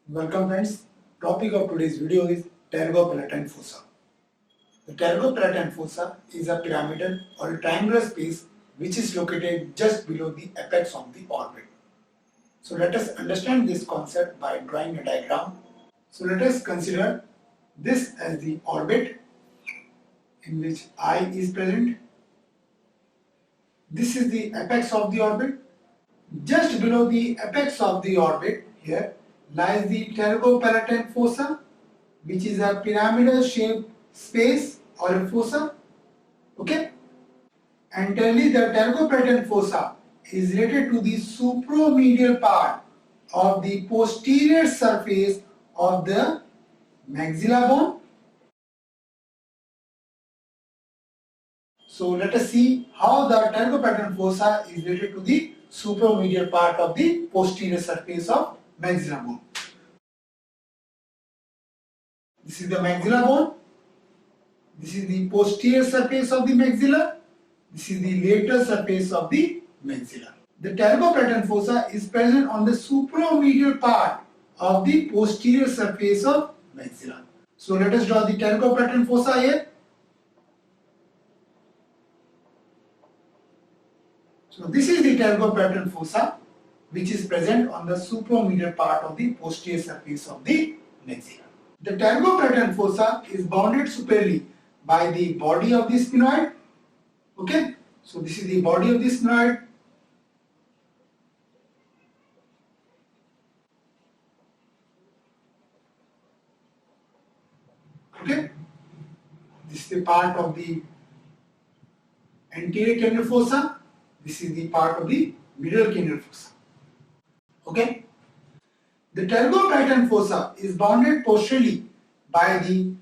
Welcome friends. Topic of today's video is pterygopalatine fossa. The pterygopalatine fossa is a pyramidal or triangular space which is located just below the apex of the orbit. So let us understand this concept by drawing a diagram. So let us consider this as the orbit in which I is present. This is the apex of the orbit. Just below the apex of the orbit here lies the pterygopalatine fossa, which is a pyramidal shaped space or a fossa. Okay? Entirely the pterygopalatine fossa is related to the supromedial part of the posterior surface of the maxilla bone. So let us see how the pterygopalatine fossa is related to the supromedial part of the posterior surface of maxilla bone. This is the maxilla bone. This is the posterior surface of the maxilla. This is the lateral surface of the maxilla. The pterygopalatine fossa is present on the supromedial part of the posterior surface of maxilla. So let us draw the pterygopalatine fossa here. So this is the pterygopalatine fossa which is present on the supromedial part of the posterior surface of the maxilla. The pterygopalatine fossa is bounded superiorly by the body of the sphenoid. Okay, so this is the body of the sphenoid. Okay, this is the part of the anterior canal fossa. This is the part of the middle canal fossa. Okay, the pterygopalatine fossa is bounded posteriorly by the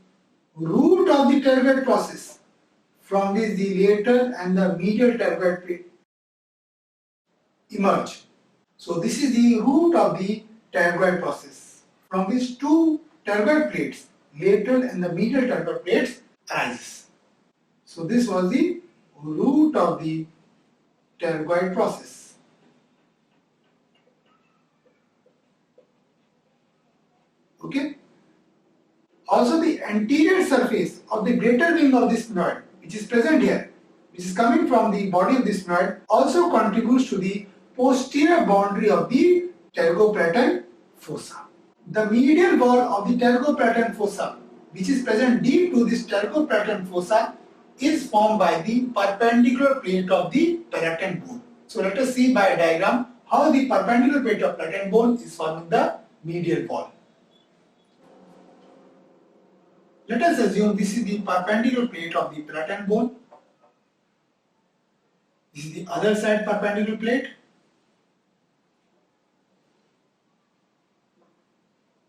root of the pterygoid process, from which the lateral and the medial pterygoid plate emerge. So this is the root of the pterygoid process, from which two pterygoid plates, lateral and the medial pterygoid plates, arises. So this was the root of the pterygoid process. Okay. Also the anterior surface of the greater wing of the sphenoid, which is present here, which is coming from the body of the sphenoid, also contributes to the posterior boundary of the pterygopalatine fossa. The medial wall of the pterygopalatine fossa, which is present deep to this pterygopalatine fossa, is formed by the perpendicular plate of the palatine bone. So let us see by a diagram how the perpendicular plate of palatine bone is forming the medial wall. Let us assume this is the perpendicular plate of the palatine bone. This is the other side perpendicular plate.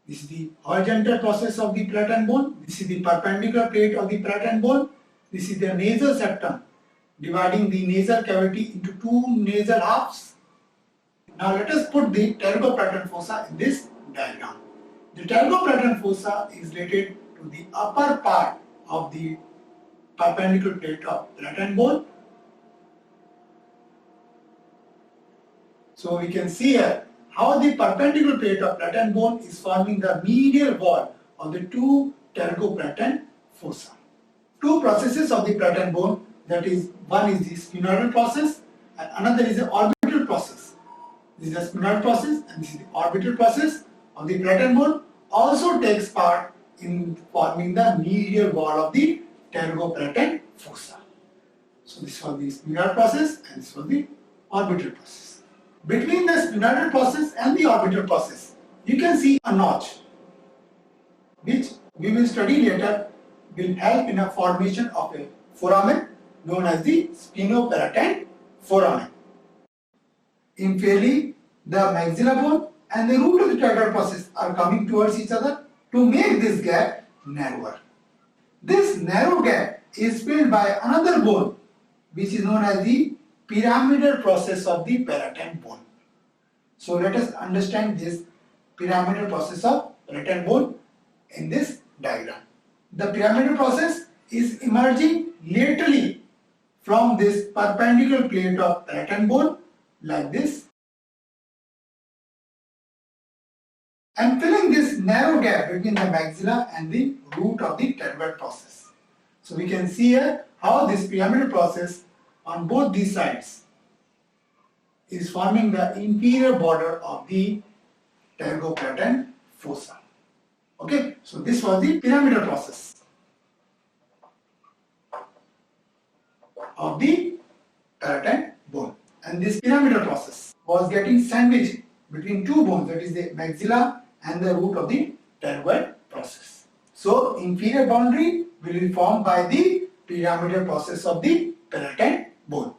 This is the horizontal process of the palatine bone. This is the perpendicular plate of the palatine bone. This is the nasal septum, dividing the nasal cavity into two nasal halves. Now let us put the pterygopalatine fossa in this diagram. The pterygopalatine fossa is related to the upper part of the perpendicular plate of palatine bone. So we can see here how the perpendicular plate of palatine bone is forming the medial wall of the two pterygopalatine fossa. Two processes of the palatine bone, that is, one is the sphenoidal process and another is the orbital process. This is the sphenoidal process and this is the orbital process of the palatine bone, also takes part in forming the medial wall of the pterygopalatine fossa. So this was the sphenoidal process and this was the orbital process. Between the sphenoidal process and the orbital process, you can see a notch, which we will study later, will help in a formation of a foramen known as the sphenopalatine foramen. Inferiorly, the maxilla bone and the root of the pterygoid process are coming towards each other to make this gap narrower. This narrow gap is filled by another bone, which is known as the pyramidal process of the palatine bone. So let us understand this pyramidal process of palatine bone in this diagram. The pyramidal process is emerging laterally from this perpendicular plate of palatine bone like this. and filling this narrow gap between the maxilla and the root of the pterygoid process. So we can see here how this pyramidal process on both these sides is forming the inferior border of the pterygoplatean fossa. Okay, so this was the pyramidal process of the palatine bone, and this pyramidal process was getting sandwiched between two bones, that is the maxilla and the root of the pterygoid process. So inferior boundary will be formed by the pyramidal process of the palatine bone.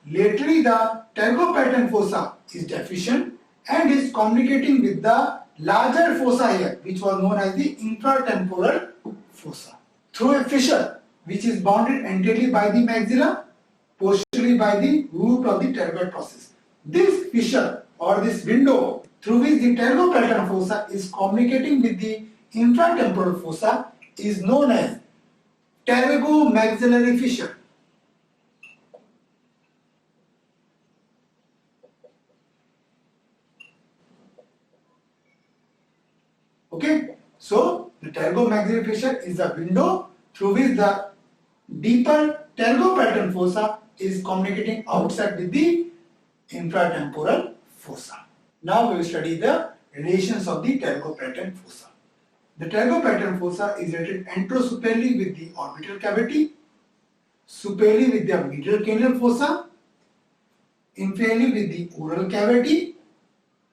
Laterally, the pterygoplatean fossa is deficient and is communicating with the larger fossa here, which was known as the infratemporal fossa, through a fissure which is bounded anteriorly by the maxilla, posteriorly by the root of the pterygoid process. This fissure or this window through which the pterygoplatean fossa is communicating with the infratemporal fossa is known as pterygomaxillary fissure. Okay, so the pterygomaxillary fissure is the window through which the deeper pterygoplatean fossa is communicating outside with the infratemporal fossa. Now we will study the relations of the pterygoplatean fossa. The pterygoplatean fossa is related anterosuperiorly with the orbital cavity, superiorly with the medial canal fossa, inferiorly with the oral cavity,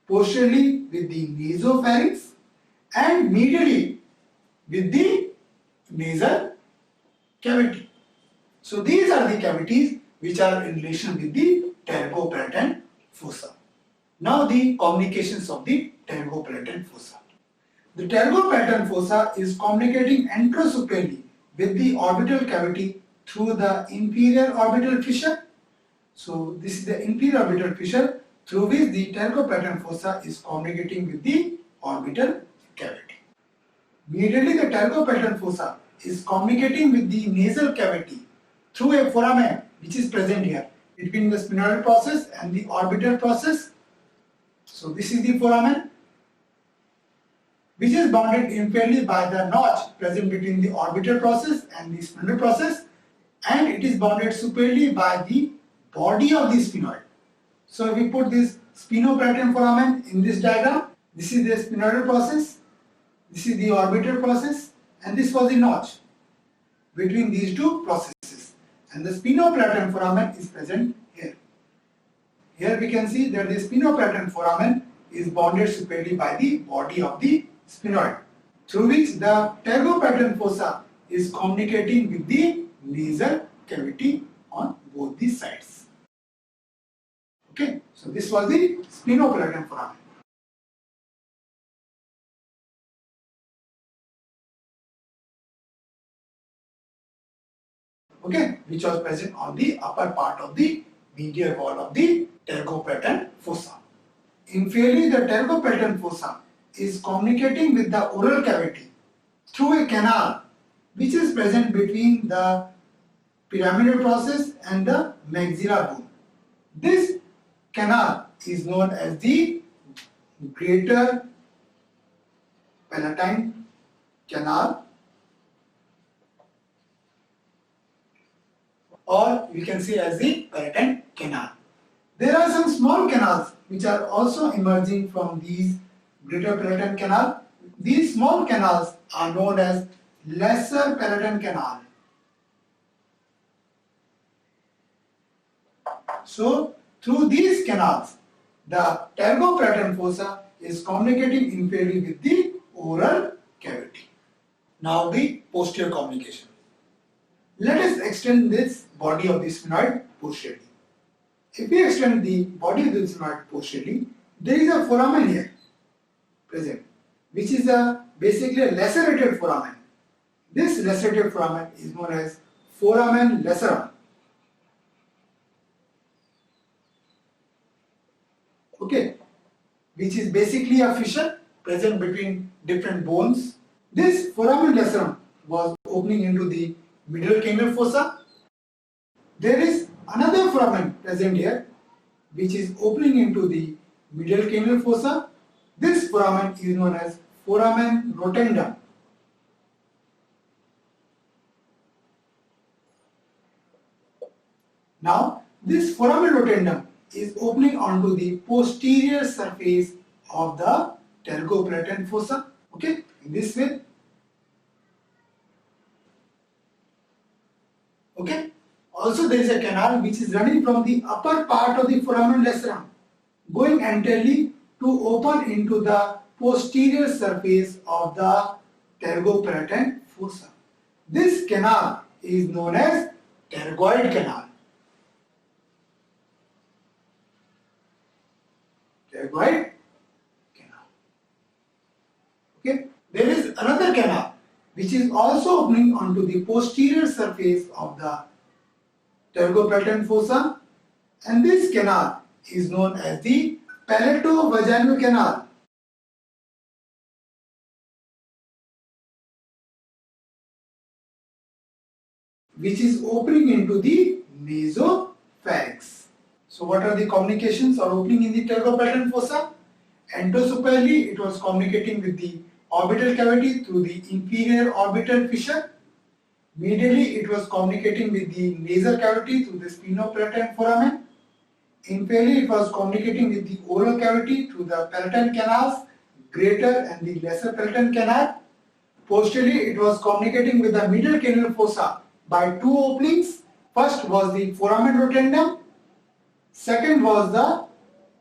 posteriorly with the nasopharynx, and medially with the nasal cavity. So these are the cavities which are in relation with the pterygoplatean fossa. Now the communications of the pterygoplatean fossa. The pterygoplatean fossa is communicating anterosuperiorly with the orbital cavity through the inferior orbital fissure. So this is the inferior orbital fissure through which the pterygoplatean fossa is communicating with the orbital cavity. Medially, the pterygoplatean fossa is communicating with the nasal cavity through a foramen which is present here between the sphenoidal process and the orbital process. So this is the foramen which is bounded inferiorly by the notch present between the orbital process and the sphenoidal process, and it is bounded superiorly by the body of the sphenoid. So if we put this sphenoplatean foramen in this diagram, this is the sphenoidal process, this is the orbital process, and this was the notch between these two processes, and the sphenoplatean foramen is present here. Here we can see that the sphenoplatean foramen is bounded superiorly by the body of the sphenoid, through which the pterygoplatean fossa is communicating with the nasal cavity on both these sides. Okay, so this was the sphenoplatean foramen. Okay, which was present on the upper part of the medial wall of the pterygoplatean fossa. Inferiorly, the pterygoplatean fossa is communicating with the oral cavity through a canal which is present between the pyramidal process and the maxilla bone. This canal is known as the greater palatine canal, or we can say as the palatine canal. There are some small canals which are also emerging from these greater palatine canal. These small canals are known as lesser palatine canal. So through these canals, the pterygoplatean fossa is communicating inferiorly with the oral cavity. Now the posterior communication. Let us extend this body of the sphenoid posteriorly. If we extend the body of the sphenoid posteriorly, there is a foramen here present, which is basically a lacerated foramen. This lacerated foramen is known as foramen lacerum. Okay, which is basically a fissure present between different bones. This foramen lacerum was opening into the middle canal fossa. There is another foramen present here which is opening into the middle canal fossa. This foramen is known as foramen rotundum. Now, this foramen rotundum is opening onto the posterior surface of the pterygopalatine fossa. Okay, in this way. Okay. Also, there is a canal which is running from the upper part of the foramen lacerum, going entirely to open into the posterior surface of the pterygopalatine fossa. This canal is known as pterygoid canal. Pterygoid canal. Okay. There is another canal which is also opening onto the posterior surface of the pterygopalatine fossa, and this canal is known as the palatovaginal canal. Which is opening into the nasopharynx. So what are the communications or opening in the pterygopalatine fossa? Endosuperiorly, it was communicating with the orbital cavity through the inferior orbital fissure. Medially, it was communicating with the nasal cavity through the sphenopalatine foramen. Inferiorly, it was communicating with the oral cavity through the palatine canals, greater and the lesser palatine canal. Posteriorly, it was communicating with the middle canal fossa by two openings. First was the foramen rotundum. Second was the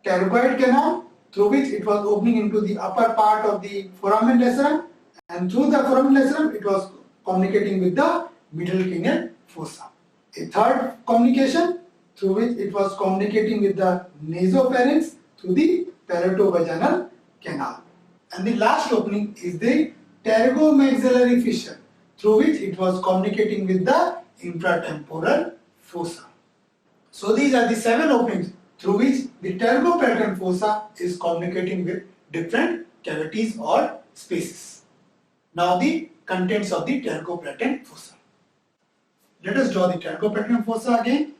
pterygoid canal, through which it was opening into the upper part of the foramen lacerum, and through the foramen lacerum it was communicating with the middle canal fossa. A third communication through which it was communicating with the nasopharynx through the palatovaginal canal. And the last opening is the pterygomaxillary fissure, through which it was communicating with the infratemporal fossa. So these are the 7 openings through which the pterygopalatine fossa is communicating with different cavities or spaces. Now the contents of the pterygopalatine fossa. Let us draw the pterygopalatine fossa again.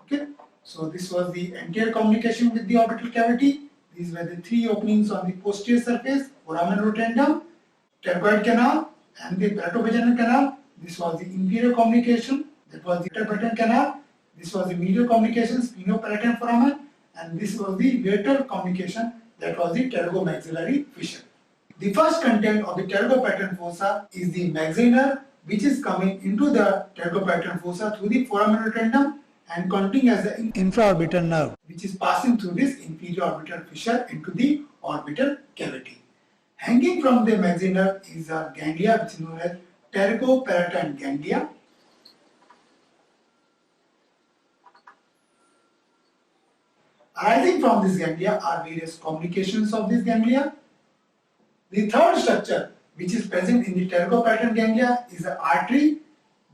Okay, so this was the anterior communication with the orbital cavity. These were the 3 openings on the posterior surface: foramen rotundum, pterygoid canal, and the palatovaginal canal. This was the inferior communication, that was the pterygopalatine canal. This was the medial communication, sphenopalatine foramen, and this was the lateral communication, that was the pterygomaxillary fissure. The first content of the pterygopalatine fossa is the maxillary nerve, which is coming into the pterygopalatine fossa through the foramen rotundum and continuing as the infraorbital nerve, which is passing through this inferior orbital fissure into the orbital cavity. Hanging from the maxillary nerve is a ganglia, which is known as pterygopalatine ganglia. Arising from this ganglia are various communications of this ganglia. The third structure which is present in the pterygopalatine ganglia is the artery,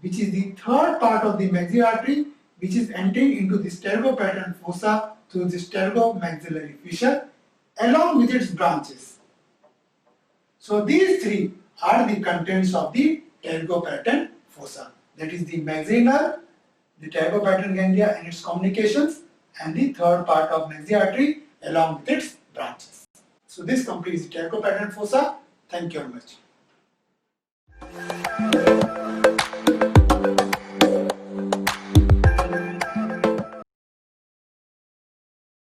which is the third part of the maxillary artery, which is entering into the pterygopalatine fossa through the pterygomaxillary fissure along with its branches. So these 3 are the contents of the pterygopalatine fossa, that is the maxillary nerve, the pterygopalatine ganglia and its communications, and the third part of maxillary artery along with its branches. So this completes the pterygopalatine fossa. Thank you very much.